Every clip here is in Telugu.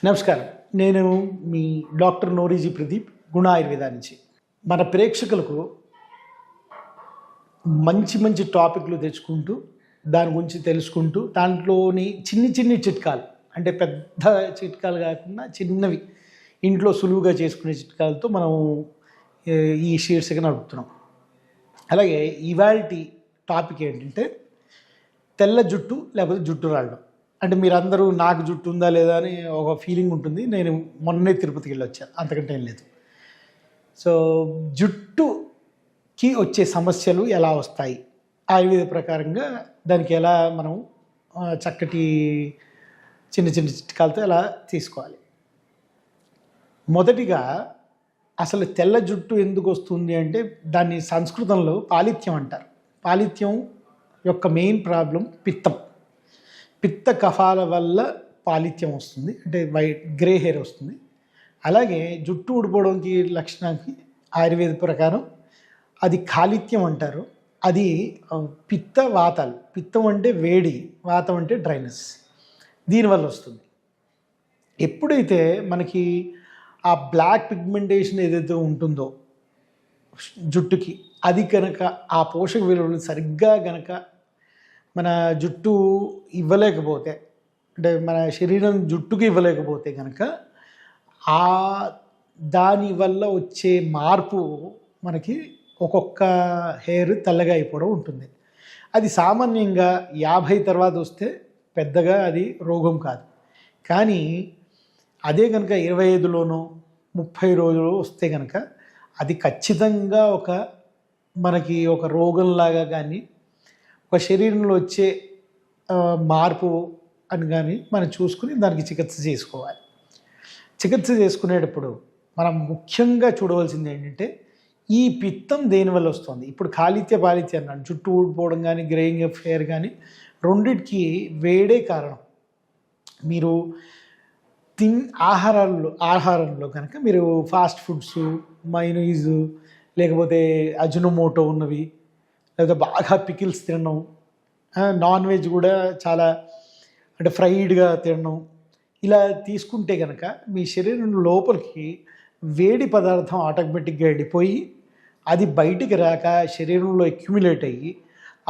నమస్కారం. నేను మీ డాక్టర్ నోరీజీ ప్రదీప్, గుణ ఆయుర్వేద నుంచి. మన ప్రేక్షకులకు మంచి మంచి టాపిక్లు తెచ్చుకుంటూ, దాని గురించి తెలుసుకుంటూ, దాంట్లోని చిన్ని చిట్కాలు, అంటే పెద్ద చిట్కాలు కాకుండా చిన్నవి ఇంట్లో సులువుగా చేసుకునే చిట్కాలతో మనం ఈ శీర్షిక నడుపుతున్నాం. అలాగే ఇవాల్టి టాపిక్ ఏంటంటే తెల్ల జుట్టు లేకపోతే జుట్టు రావడం. అంటే మీరందరూ నాకు జుట్టు ఉందా లేదా అని ఒక ఫీలింగ్ ఉంటుంది. నేను మొన్నే తిరుపతికి వెళ్ళి వచ్చాను, అంతకంటే ఏం లేదు. సో జుట్టుకి వచ్చే సమస్యలు ఎలా వస్తాయి, ఆయుర్వేద ప్రకారంగా దానికి ఎలా మనం చక్కటి చిన్న చిట్కాలతో ఎలా తీసుకోవాలి. మొదటిగా అసలు తెల్ల జుట్టు ఎందుకు వస్తుంది అంటే దాన్ని సంస్కృతంలో పాలిత్యం అంటారు. పాలిత్యం యొక్క మెయిన్ ప్రాబ్లం పిత్త కఫాల వల్ల పాలిత్యం వస్తుంది, అంటే గ్రే హెయిర్ వస్తుంది. అలాగే జుట్టు ఊడిపోవడానికి లక్షణానికి ఆయుర్వేద ప్రకారం అది కాలిత్యం అంటారు. అది పిత్త వాతాలు. పిత్తం అంటే వేడి, వాతం అంటే డ్రైనెస్, దీనివల్ల వస్తుంది. ఎప్పుడైతే మనకి ఆ బ్లాక్ పిగ్మెంటేషన్ ఏదైతే ఉంటుందో జుట్టుకి, అది కనుక ఆ పోషక విలువలు సరిగ్గా కనుక మన జుట్టు ఇవ్వలేకపోతే, అంటే మన శరీరం జుట్టుకి ఇవ్వలేకపోతే కనుక ఆ దానివల్ల వచ్చే మార్పు మనకి ఒక్కొక్క హెయిర్ తెల్లగా అయిపోవడం ఉంటుంది. అది సామాన్యంగా 50 తర్వాత వస్తే పెద్దగా అది రోగం కాదు. కానీ అదే కనుక 25లోనో 30 రోజులు వస్తే కనుక అది ఖచ్చితంగా మనకి ఒక రోగంలాగా కానీ ఒక శరీరంలో వచ్చే మార్పు అని కానీ మనం చూసుకుని దానికి చికిత్స చేసుకోవాలి. చికిత్స చేసుకునేటప్పుడు మనం ముఖ్యంగా చూడవలసింది ఏంటంటే ఈ పిత్తం దేనివల్ల వస్తుంది. ఇప్పుడు పాలిత్య అన్నాను, జుట్టు ఊడిపోవడం కానీ గ్రేయింగ్ ఆఫ్ హెయిర్ కానీ రెండింటికి వేడే కారణం. మీరు ఆహారంలో కనుక మీరు ఫాస్ట్ ఫుడ్స్, మైనీస్, లేకపోతే అజినోమోటో ఉన్నవి, లేదా బాగా పికిల్స్ తినడం, నాన్ వెజ్ కూడా చాలా అంటే ఫ్రైడ్గా తినడం, ఇలా తీసుకుంటే కనుక మీ శరీరం లోపలికి వేడి పదార్థం ఆటోమేటిక్గా వెళ్ళిపోయి అది బయటికి రాక శరీరంలో అక్యుములేట్ అయ్యి,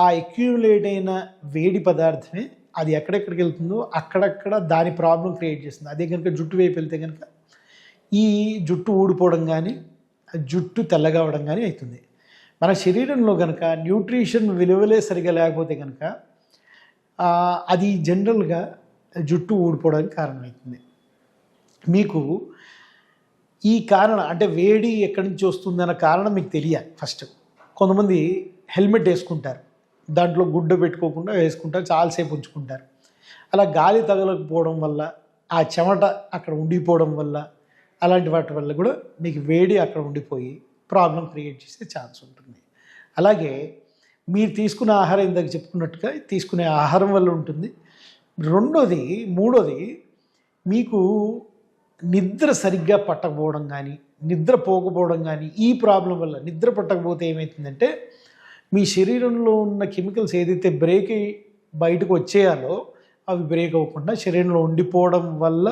ఆ అక్యుములేట్ అయిన వేడి పదార్థమే అది ఎక్కడెక్కడికి వెళ్తుందో అక్కడక్కడ దాని ప్రాబ్లం క్రియేట్ చేస్తుంది. అదే కనుక జుట్టు వైపు వెళ్తే కనుక ఈ జుట్టు ఊడిపోవడం కానీ జుట్టు తెల్లగా అవడం కానీ అవుతుంది. మన శరీరంలో కనుక న్యూట్రిషన్ విలువలే సరిగా లేకపోతే కనుక అది జనరల్గా జుట్టు ఊడిపోవడానికి కారణమవుతుంది. మీకు ఈ కారణం అంటే వేడి ఎక్కడి నుంచి వస్తుంది అన్న కారణం మీకు తెలియాలి. ఫస్ట్ కొంతమంది హెల్మెట్ వేసుకుంటారు, దాంట్లో గుడ్డ పెట్టుకోకుండా వేసుకుంటారు, చాలాసేపు ఉంచుకుంటారు. అలా గాలి తగలకపోవడం వల్ల, ఆ చెమట అక్కడ ఉండిపోవడం వల్ల, అలాంటి వాటి వల్ల కూడా మీకు వేడి అక్కడ ఉండిపోయి ప్రాబ్లం క్రియేట్ చేసే ఛాన్స్ ఉంటుంది. అలాగే మీరు తీసుకునే ఆహారం ఇందాక చెప్పుకున్నట్టుగా తీసుకునే ఆహారం వల్ల ఉంటుంది. మూడోది మీకు నిద్ర సరిగ్గా పట్టకపోవడం కానీ నిద్ర పోకపోవడం కానీ, ఈ ప్రాబ్లం వల్ల నిద్ర పట్టకపోతే ఏమవుతుందంటే మీ శరీరంలో ఉన్న కెమికల్స్ ఏదైతే బ్రేక్ అయ్యి బయటకు వచ్చేయాలో అవి బ్రేక్ అవ్వకుండా శరీరంలో ఉండిపోవడం వల్ల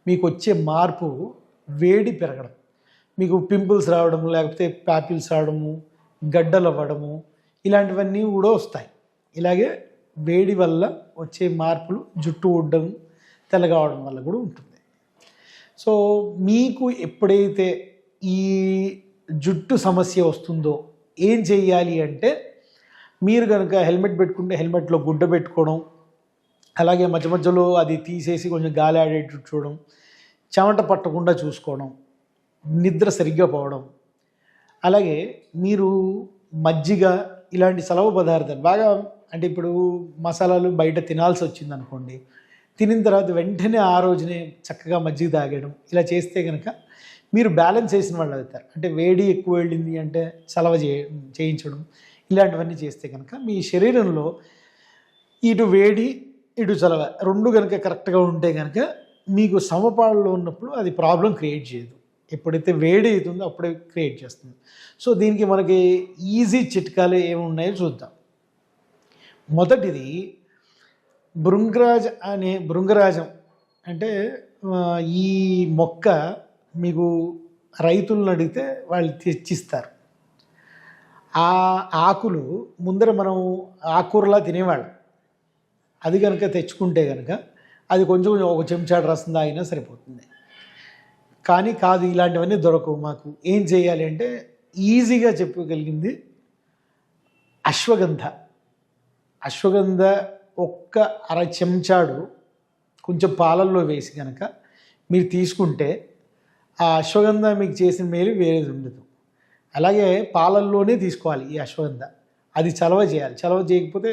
మీకు వచ్చే మార్పు వేడి పెరగడం, మీకు పింపుల్స్ రావడము, లేకపోతే ప్యాపిల్స్ రావడము, గడ్డలు అవ్వడము, ఇలాంటివన్నీ కూడా వస్తాయి. ఇలాగే వేడి వల్ల వచ్చే మార్పులు జుట్టు ఊడడం, తెల్లగావడం వల్ల కూడా ఉంటుంది. సో మీకు ఎప్పుడైతే ఈ జుట్టు సమస్య వస్తుందో ఏం చెయ్యాలి అంటే, మీరు కనుక హెల్మెట్ పెట్టుకుంటే హెల్మెట్లో గుడ్డ పెట్టుకోవడం, అలాగే మధ్య మధ్యలో అది తీసేసి కొంచెం గాలి ఆడేటట్టు చూడడం, చెమట పట్టకుండా చూసుకోవడం, నిద్ర సరిగ్గా పోవడం, అలాగే మీరు మజ్జిగ ఇలాంటి సలవ పదార్థాలు బాగా, అంటే ఇప్పుడు మసాలాలు బయట తినాల్సి వచ్చింది అనుకోండి, తినిన తర్వాత వెంటనే ఆ రోజునే చక్కగా మజ్జిగ తాగడం, ఇలా చేస్తే కనుక మీరు బ్యాలెన్స్ చేసిన వాళ్ళు అవుతారు. అంటే వేడి ఎక్కువ వెళ్ళింది అంటే చలవ చేయించడం, ఇలాంటివన్నీ చేస్తే కనుక మీ శరీరంలో ఇటు వేడి ఇటు చలవ రెండు కనుక కరెక్ట్గా ఉంటే కనుక మీకు సమపాడులో ఉన్నప్పుడు అది ప్రాబ్లం క్రియేట్ చేయదు. ఎప్పుడైతే వేడి అవుతుందో అప్పుడే క్రియేట్ చేస్తుంది. సో దీనికి మనకి ఈజీ చిట్కాలు ఏమున్నాయో చూద్దాం. మొదటిది భృంగరాజం అంటే ఈ మొక్క మీకు రైతులను అడిగితే వాళ్ళు తెచ్చిస్తారు. ఆ ఆకులు ముందర మనం ఆకుకూరలా తినేవాళ్ళం. అది కనుక తెచ్చుకుంటే కనుక అది కొంచెం ఒక చెంచాడు రసం తాగినా సరిపోతుంది. కానీ కాదు, ఇలాంటివన్నీ దొరకవు మాకు. ఏం చేయాలి అంటే ఈజీగా చెప్పగలిగింది అశ్వగంధ. అశ్వగంధ ఒక్క అర చెంచాడు కొంచెం పాలల్లో వేసి కనుక మీరు తీసుకుంటే ఆ అశ్వగంధ మీకు చేసిన మేలు వేరేది ఉండదు. అలాగే పాలల్లోనే తీసుకోవాలి ఈ అశ్వగంధ. అది చలవ చేయాలి. చలవ చేయకపోతే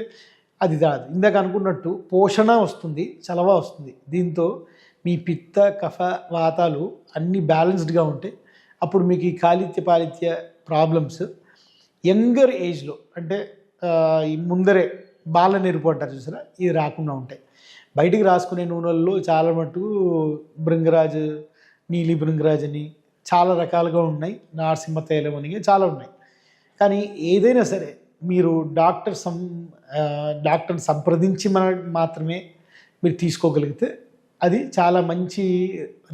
అది రాదు. ఇందాక అనుకున్నట్టు పోషణ వస్తుంది, చలవ వస్తుంది. దీంతో మీ పిత్త కఫ వాతాలు అన్నీ బ్యాలెన్స్డ్గా ఉంటాయి. అప్పుడు మీకు ఈ కాలిత్య పాలిత్య ప్రాబ్లమ్స్ యంగర్ ఏజ్లో అంటే ఈ ముందరే బాల నెరుపు అంటారు చూసారా, ఇది రాకుండా ఉంటాయి. బయటికి రాసుకునే నూనెల్లో చాలా మటుకు భృంగరాజ్, నీలి భృంగరాజ్ అని చాలా రకాలుగా ఉన్నాయి, నారసింహ తైలం అని చాలా ఉన్నాయి. కానీ ఏదైనా సరే మీరు డాక్టర్ సంప్రదించి మాత్రమే మీరు తీసుకోగలిగితే అది చాలా మంచి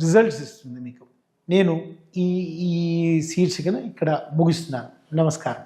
రిజల్ట్స్ ఇస్తుంది మీకు. నేను ఈ శీర్షికను ఇక్కడ ముగిస్తున్నాను. నమస్కారం.